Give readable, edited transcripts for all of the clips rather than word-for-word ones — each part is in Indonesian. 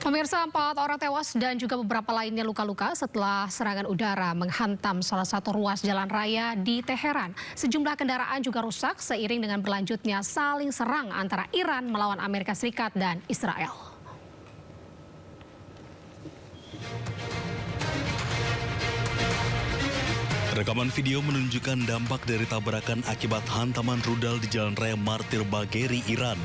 Pemirsa, 4 orang tewas dan juga beberapa lainnya luka-luka setelah serangan udara menghantam salah satu ruas jalan raya di Teheran. Sejumlah kendaraan juga rusak seiring dengan berlanjutnya saling serang antara Iran melawan Amerika Serikat dan Israel. Rekaman video menunjukkan dampak dari tabrakan akibat hantaman rudal di Jalan Raya Martir Bagheri, Iran.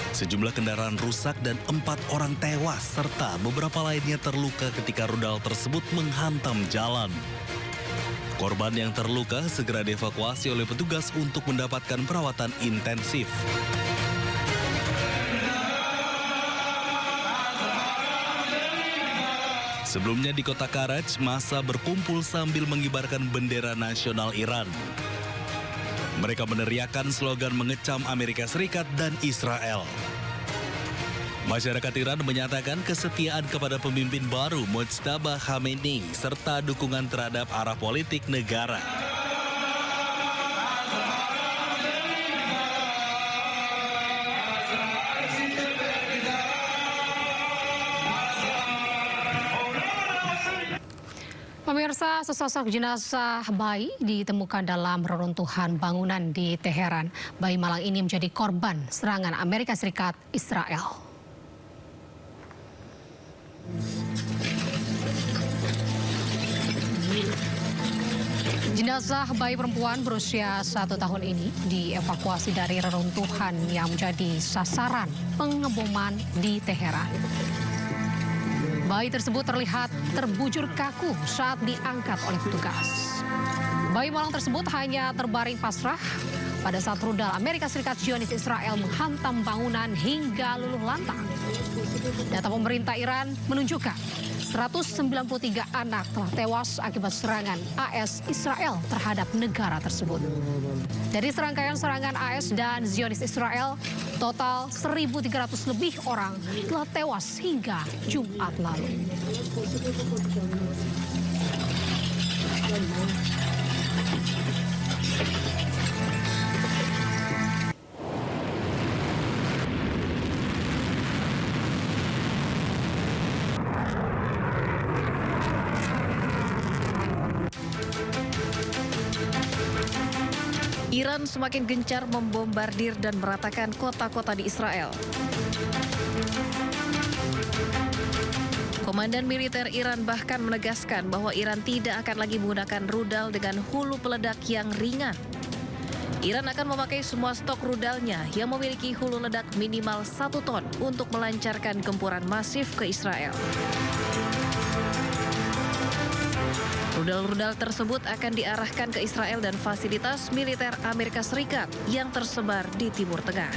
Sejumlah kendaraan rusak dan 4 orang tewas serta beberapa lainnya terluka ketika rudal tersebut menghantam jalan. Korban yang terluka segera dievakuasi oleh petugas untuk mendapatkan perawatan intensif. Sebelumnya di kota Karaj, massa berkumpul sambil mengibarkan bendera nasional Iran. Mereka meneriakkan slogan mengecam Amerika Serikat dan Israel. Masyarakat Iran menyatakan kesetiaan kepada pemimpin baru Mojtaba Khamenei serta dukungan terhadap arah politik negara. Pemirsa, sesosok jenazah bayi ditemukan dalam reruntuhan bangunan di Teheran. Bayi malang ini menjadi korban serangan Amerika Serikat Israel. Jenazah bayi perempuan berusia 1 tahun ini dievakuasi dari reruntuhan yang menjadi sasaran pengeboman di Teheran. Bayi tersebut terlihat terbujur kaku saat diangkat oleh petugas. Bayi malang tersebut hanya terbaring pasrah pada saat rudal Amerika Serikat Zionis Israel menghantam bangunan hingga luluh lantang. Data pemerintah Iran menunjukkan 193 anak telah tewas akibat serangan AS Israel terhadap negara tersebut. Dari serangkaian serangan AS dan Zionis Israel, total 1.300 lebih orang telah tewas hingga Jumat lalu. Iran semakin gencar membombardir dan meratakan kota-kota di Israel. Komandan militer Iran bahkan menegaskan bahwa Iran tidak akan lagi menggunakan rudal dengan hulu peledak yang ringan. Iran akan memakai semua stok rudalnya yang memiliki hulu ledak minimal 1 ton untuk melancarkan gempuran masif ke Israel. Rudal-rudal tersebut akan diarahkan ke Israel dan fasilitas militer Amerika Serikat yang tersebar di Timur Tengah.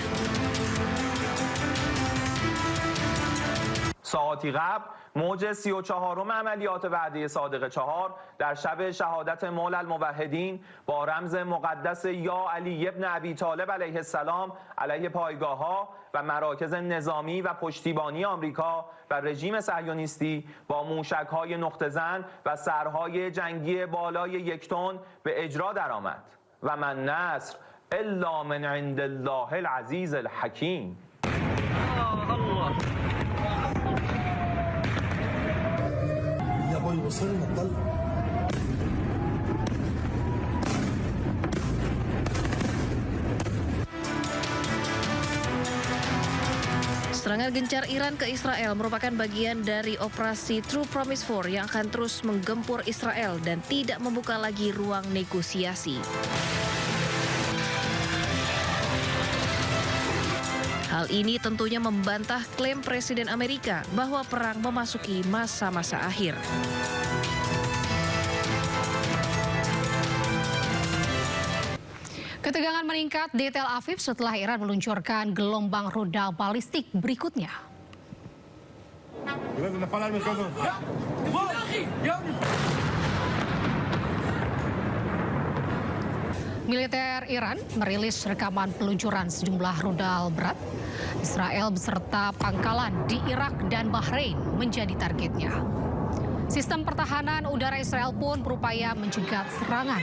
ساعاتی قبل موج 34م عملیات وعده صادق 4 در شب شهادت مولا الموحدین با رمز مقدس یا علی ابن ابی طالب علیه السلام علیه پایگاه‌ها و مراکز نظامی و پشتیبانی آمریکا و رژیم صهیونیستی با موشک‌های نقطه‌زن و سرهای جنگی بالای 1 تن به اجرا درآمد و من نصر الا من عند الله العزیز الحکیم. الله Serangan gencar Iran ke Israel merupakan bagian dari operasi True Promise 4 yang akan terus menggempur Israel dan tidak membuka lagi ruang negosiasi. Hal ini tentunya membantah klaim Presiden Amerika bahwa perang memasuki masa-masa akhir. Ketegangan meningkat di Tel Aviv setelah Iran meluncurkan gelombang rudal balistik berikutnya. Militer Iran merilis rekaman peluncuran sejumlah rudal berat. Israel beserta pangkalan di Irak dan Bahrain menjadi targetnya. Sistem pertahanan udara Israel pun berupaya mencegat serangan.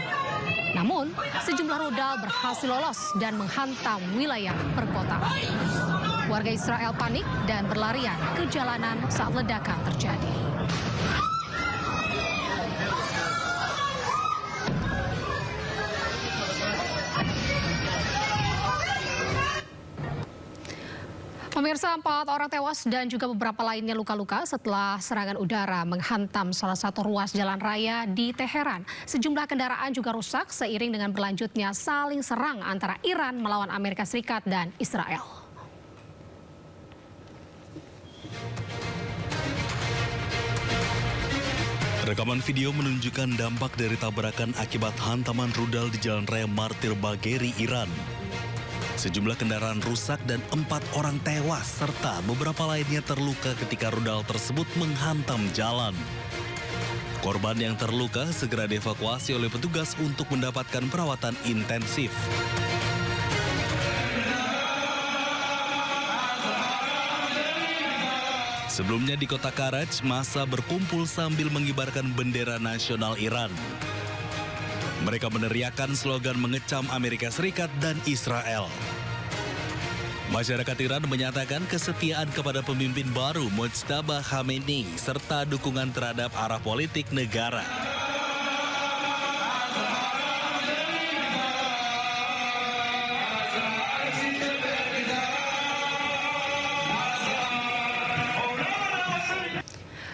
Namun, sejumlah rudal berhasil lolos dan menghantam wilayah perkotaan. Warga Israel panik dan berlarian ke jalanan saat ledakan terjadi. Pemirsa, 4 orang tewas dan juga beberapa lainnya luka-luka setelah serangan udara menghantam salah satu ruas jalan raya di Teheran. Sejumlah kendaraan juga rusak seiring dengan berlanjutnya saling serang antara Iran melawan Amerika Serikat dan Israel. Rekaman video menunjukkan dampak dari tabrakan akibat hantaman rudal di Jalan Raya Martir Bagheri, Iran. Sejumlah kendaraan rusak dan 4 orang tewas serta beberapa lainnya terluka ketika rudal tersebut menghantam jalan. Korban yang terluka segera dievakuasi oleh petugas untuk mendapatkan perawatan intensif. Sebelumnya di kota Karaj, massa berkumpul sambil mengibarkan bendera nasional Iran. Mereka meneriakkan slogan mengecam Amerika Serikat dan Israel. Masyarakat Iran menyatakan kesetiaan kepada pemimpin baru Mojtaba Khamenei serta dukungan terhadap arah politik negara.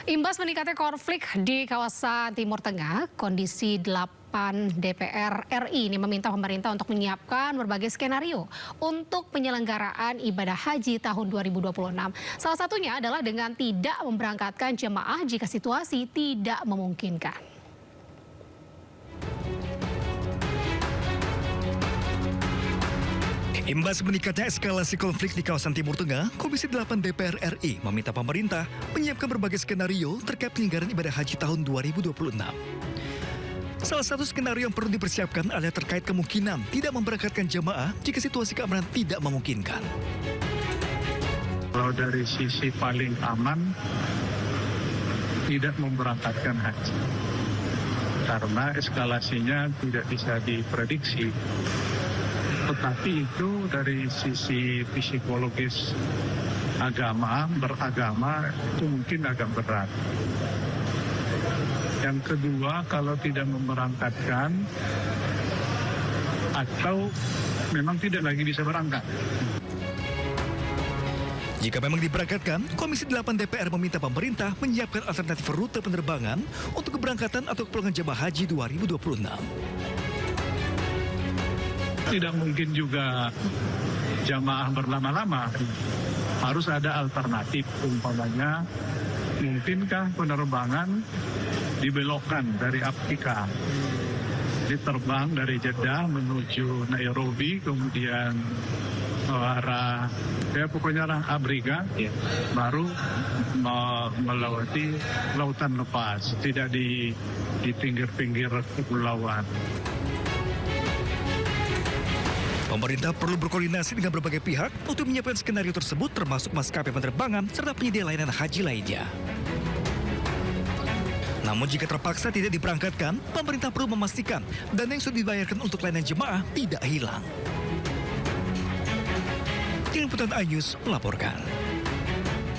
Imbas meningkatnya konflik di kawasan Timur Tengah, Komisi 8 DPR RI ini meminta pemerintah untuk menyiapkan berbagai skenario untuk penyelenggaraan ibadah haji tahun 2026. Salah satunya adalah dengan tidak memberangkatkan jemaah jika situasi tidak memungkinkan. Imbas meningkatnya eskalasi konflik di kawasan Timur Tengah, Komisi 8 DPR RI meminta pemerintah menyiapkan berbagai skenario terkait penyelenggaraan ibadah haji tahun 2026. Salah satu skenario yang perlu dipersiapkan adalah terkait kemungkinan tidak memberangkatkan jemaah jika situasi keamanan tidak memungkinkan. Kalau dari sisi paling aman, tidak memberangkatkan haji. Karena eskalasinya tidak bisa diprediksi. Tetapi itu dari sisi psikologis beragama itu mungkin agak berat. Yang kedua, kalau tidak memberangkatkan atau memang tidak lagi bisa berangkat. Jika memang diberangkatkan, Komisi 8 DPR meminta pemerintah menyiapkan alternatif rute penerbangan untuk keberangkatan atau kepulangan jemaah haji 2026. Tidak mungkin juga jamaah berlama-lama. Harus ada alternatif, umpamanya mungkinkah penerbangan dibelokkan dari Afrika, diterbang dari Jeddah menuju Nairobi, kemudian arah pokoknya arah Afrika, baru melewati lautan lepas, tidak di pinggir-pinggir kepulauan. Pemerintah perlu berkoordinasi dengan berbagai pihak untuk menyiapkan skenario tersebut termasuk maskapai penerbangan serta penyedia layanan haji lainnya. Namun jika terpaksa tidak diberangkatkan, pemerintah perlu memastikan dana yang sudah dibayarkan untuk layanan jemaah tidak hilang. Tim Liputan iNews melaporkan.